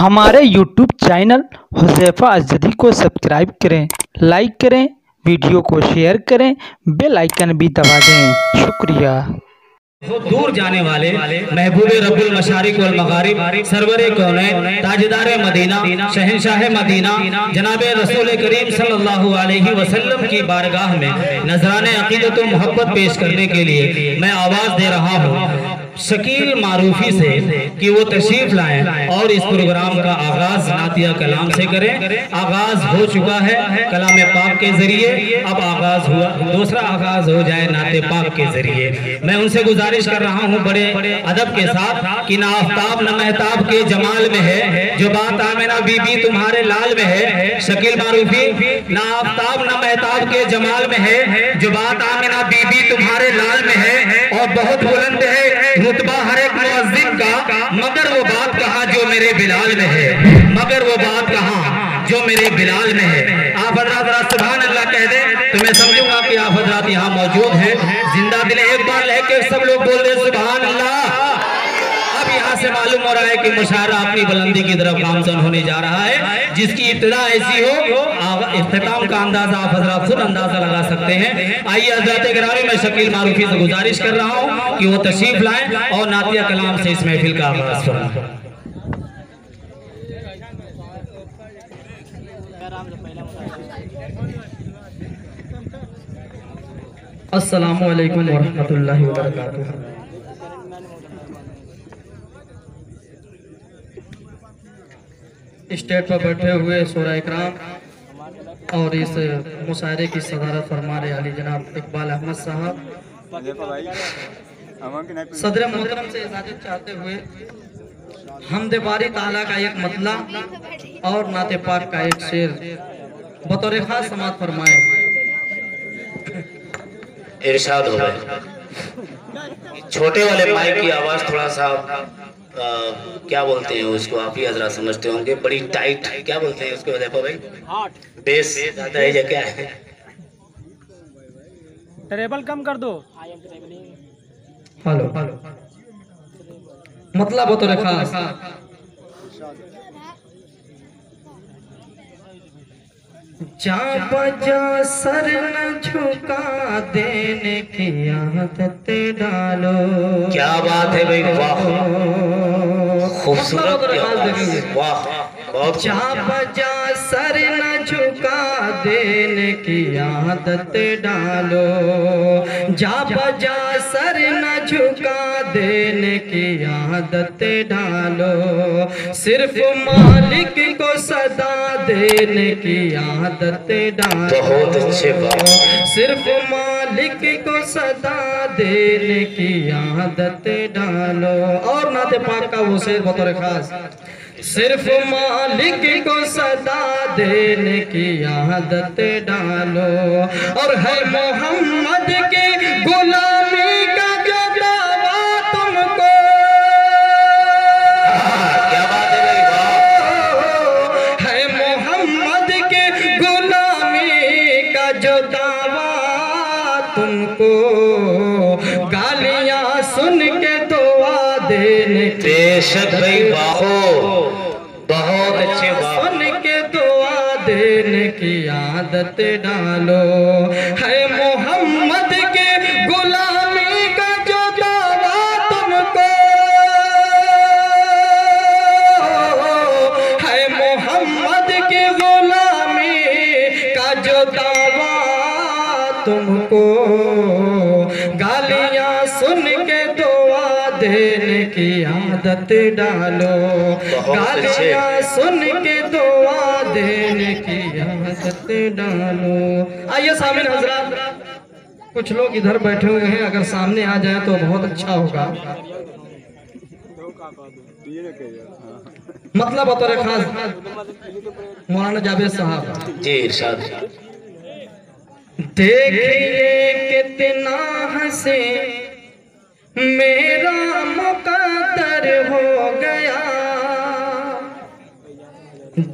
हमारे YouTube channel Huzaifa अज़दी को subscribe करें, लाइक करें, वीडियो को शेयर करें, बेल आइकन भी दबा दें। शुक्रिया। दूर जाने वाले महबूबे रब्बुल मशारिक वल मगारिब सरवरे कौनैन ताजदारे मदीना शहंशाह मदीना जनाबे रसूल करीम सल्लल्लाहु अलैहि वसल्लम की बारगाह में नजराने अकीदत व मोहब्बत पेश करने के लिए मैं आवाज़ दे रहा हूँ शकील मारूफी से कि वो तशरीफ लाएं और इस प्रोग्राम का आगाज नातिया कलाम से करें। आगाज हो चुका है कलाम पाक के जरिए, अब आगाज हुआ दूसरा आगाज हो जाए नाते पाक के जरिए। मैं उनसे गुजारिश कर रहा हूँ बड़े अदब के साथ कि ना आफ्ताब न महताब के जमाल में है जो बात आमिना बीबी तुम्हारे लाल में है। शकील मारूफी, ना आफ्ताब न महताब के जमाल में है जो बात आमिना बीबी तुम्हारे लाल में है। और बहुत बुलंद है रुतबा हर एक मुअज्जिन का, मगर वो बात कहाँ जो मेरे बिलाल में है, मगर वो बात कहाँ जो मेरे बिलाल में है। आप हजरात सुभान अल्लाह कह दें तो मैं समझूंगा कि आप हजरात यहाँ मौजूद हैं। जिंदा दिल एक बार लेके सब लोग बोल दे सुभान अल्लाह। अब यहाँ से मालूम हो रहा है कि मुशायरा अपनी बुलंदी की तरफ गामजन होने जा रहा है, जिसकी इब्तिदा ऐसी हो इख्तिताम का अंदाजा आप हजरात खुद अंदाजा लगा सकते हैं। आइए हजरात गिरामी, मैं शकील मारूफी से गुजारिश कर रहा हूँ कि वो तशरीफ लाएं और नातिया कलाम से इस महफिल का आगाज फरमाएं। अस्सलामु अलैकुम वरहमतुल्लाहि वबरकातुहू। स्टेज पर बैठे हुए शोरा इकराम और इस मुशायरे की सदारत फरमा रहे अली जनाब इकबाल अहमद साहब, सदर मोहतरम से इजाजत चाहते हुए हमदे बारी ताला का एक मतला और नाते पाक का एक शेर बतौर खास समात फरमाए। इरशाद हो गए। छोटे वाले माइक की आवाज थोड़ा सा क्या बोलते हैं उसको, आप ही हजरा समझते होंगे, बड़ी टाइट क्या बोलते हैं उसको हुज़ैफ़ा भाई, बेस ज्यादा है या क्या है? ट्रेबल कम कर दो। हेलो हेलो मतलब बतौर खास जा बजा सर न झुका देने की आदत डालो। क्या बात है भाई, वाह खूबसूरत, वाह बहुत। जा बजा सर न झुका देने की आदत डालो, जा बजा सर न झुका देने की आदत डालो, सिर्फ मालिक को सदा देने की आदत डालो। बहुत अच्छे बात। सिर्फ मालिक को सदा देने की आदत डालो। और नाते पाक का वो शेर बतौर खास, सिर्फ मालिक को सदा देने की आदत डालो। और है मोहम्मद के गुलामी का जो दावा तुमको, क्या बात है भाई, है मोहम्मद के गुलामी का जो दावा तुमको, गालियां सुन के दुआ देने की बेशक भाई, बाहो बहुत अच्छे बात, सुन के दुआ देने की आदत डालो। है मोहम्मद के गुलामी का जो दावा तुमको, है मोहम्मद के गुलामी का जो दावा तुमको, गालियां सुन के दुआ देने की आदत डालो। गालियां सुन के दुआ देने की आदत डालो। आइए सामने हजरात, कुछ लोग इधर बैठे हुए हैं, अगर सामने आ जाए तो बहुत अच्छा होगा। मतलब बतौर खास मौलाना जावेद साहब जी इरशाद। देखिए कितना हंसे मेरा मुकद्दर हो गया,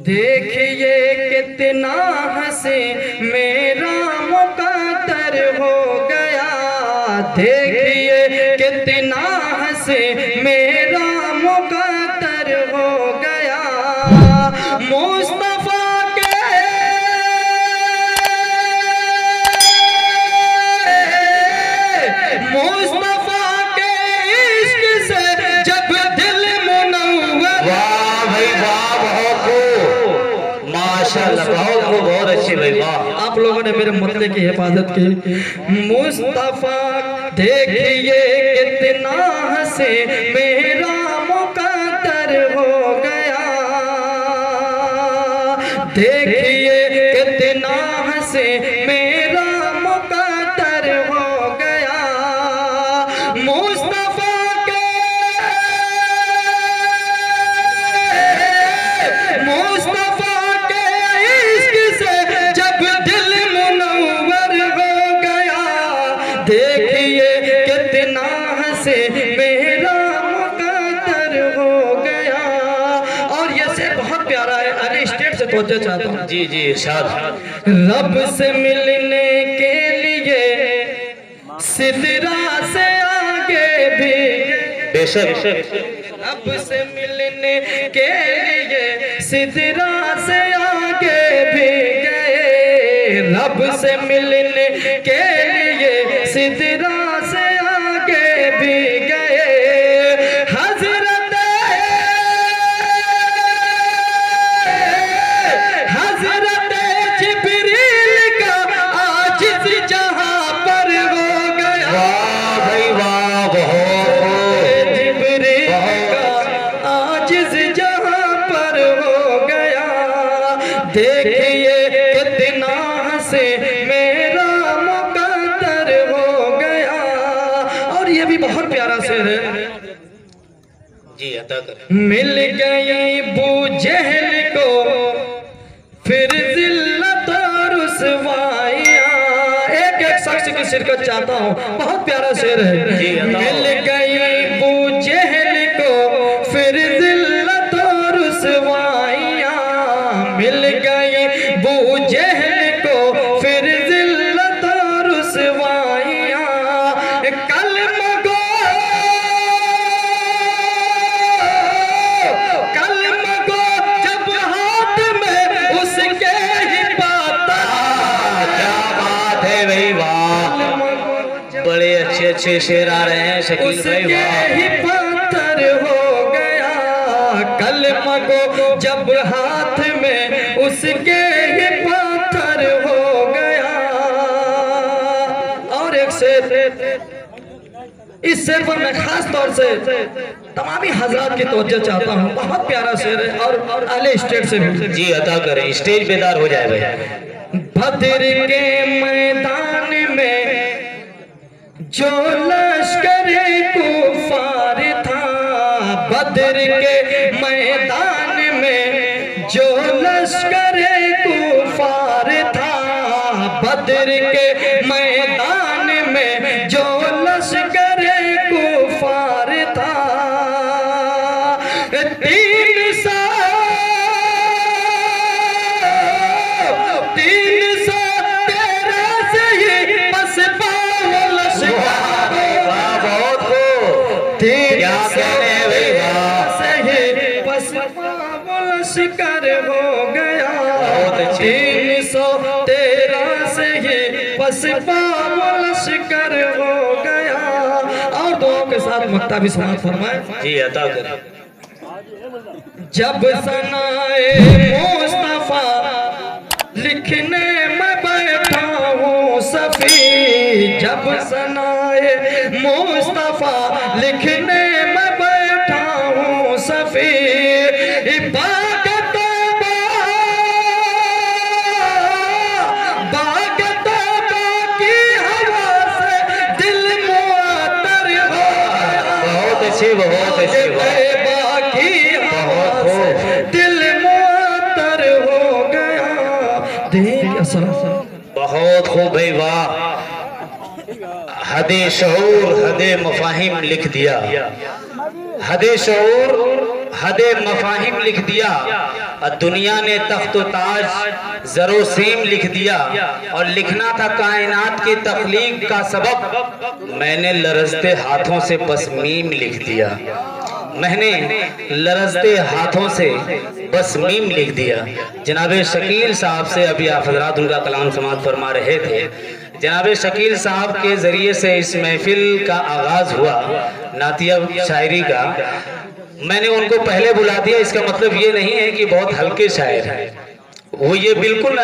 देखिए कितना हंसे मेरा मुकद्दर हो गया, देखिए कितना हंसे मेरा मुकद्दर हो गया। मुस्तफा के इश्क से जब दिल मुनव्वर। वाह भाई वाह, माशाल्लाह, बहुत अच्छे भाई वाह। आप लोगों ने मेरे मुद्दे की हिफाजत की। मुस्तफा देखिए कितना हंसे मेरा मुकद्दर हो गया, देखिए कितना हंसे मेरा मुकद्दर हो गया। मुस्तफा के इश्क से जब दिल मुनव्वर हो गया, देखिए कितना हंसे मेरा मुकद्दर हो गया। और ये शेर बहुत प्यारा है, अली स्टेट से तवज्जो चाहता हूँ। जी जी इरशाद। रब से मिलने के लिए सिदरा से आगे भी, बेशक रब से मिलने के लिए सिदरा से आगे भी गए, रब से मिलने के लिए सिदरा से आगे भी गए। हजरत जिब्रील का आजिज़ जहां पर हो गया। वाह भाई वाह, जिब्रील का आजिज़ जहां पर हो गया, देखिए कितना हंसे मेरा मुकद्दर हो गया। और ये भी बहुत प्यारा शेर है। जी अता कर। मिल गई बू जहल को फिर जिल्लत और रुसवाइयां। एक एक शख्स की शिरकत चाहता हूँ, बहुत प्यारा शेर है। मिल गई बू जहल को फिर जिल्लत और रुसवाइयां, मिल गई बू जहल को फिर जिल्लत और रुसवाइयां। कलमा गो जब हाथ में उसके ही पाता। क्या बात है भाई वाह, बड़े अच्छे अच्छे शेर आ रहे हैं शकील भाई उसके वाह। ही पत्थर हो गया, कलमा को जब हाथ में उसके ही पत्थर हो गया। और एक शेर, इस शेर पर मैं खास तौर से तमामी हजरात की तवज्जो चाहता हूँ, बहुत प्यारा शेर है और अहले स्टेट से भी। जी अता करें, स्टेज बेदार हो जाए भाई। बदर के मैदान में जो लश्कर कुफार था, बदर के मैदान में जो लश्कर कुफार था, बदर के मैदान में जो लश्कर कुफार था। 313 से ही बस पाओ लश्कर। क्या कहने हैं भाई वाह। सही बस पाओ लश्कर हो गया। 313 से ही बस पाओ लश्कर हो गया। और दुआओं के साथ मक्ता भी समाप्त फरमाए। जी अता करें। जब सनाए मुस्तफा लिखने में बैठा हूँ सफी, जब सनाए मुस्तफा लिखने में बैठा हूँ सफी। बाग तौबा की हवा से दिल मुअत्तर हो। बहुत अच्छे बहुत अच्छे बाकी हवा से दिल मुअत्तर हो गया। बहुत खूब भाई वाह। हदे शऊर हदे मफाहिम लिख दिया, हदे शऊर हदे मफाहिम लिख दिया। और दुनिया ने तख्त ताज जरो सीम लिख दिया। और लिखना था कायनात की तख्लीक का सबब, मैंने लरजते हाथों से बस मीम लिख दिया। मैंने लरजते हाथों से बस मीम लिख दिया। जनाब शकील साहब से अभी आप हजरात उनका कलाम समाअत फरमा रहे थे। जनाब शकील साहब के ज़रिए से इस महफिल का आगाज़ हुआ, नातिया शायरी का। मैंने उनको पहले बुला दिया, इसका मतलब ये नहीं है कि बहुत हल्के शायर हैं वो, ये बिल्कुल ना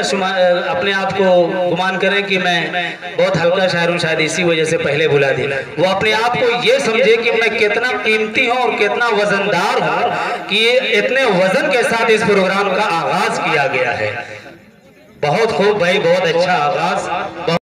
अपने आप को गुमान करें कि मैं बहुत हल्का शायर हूँ, शायद इसी वजह से पहले बुला दिया। वो अपने आप को ये समझे कि मैं कितना कीमती हूँ और कितना वजनदार हूँ कि ये इतने वजन के साथ इस प्रोग्राम का आगाज़ किया गया है। बहुत खूब भाई, बहुत अच्छा आगाज़।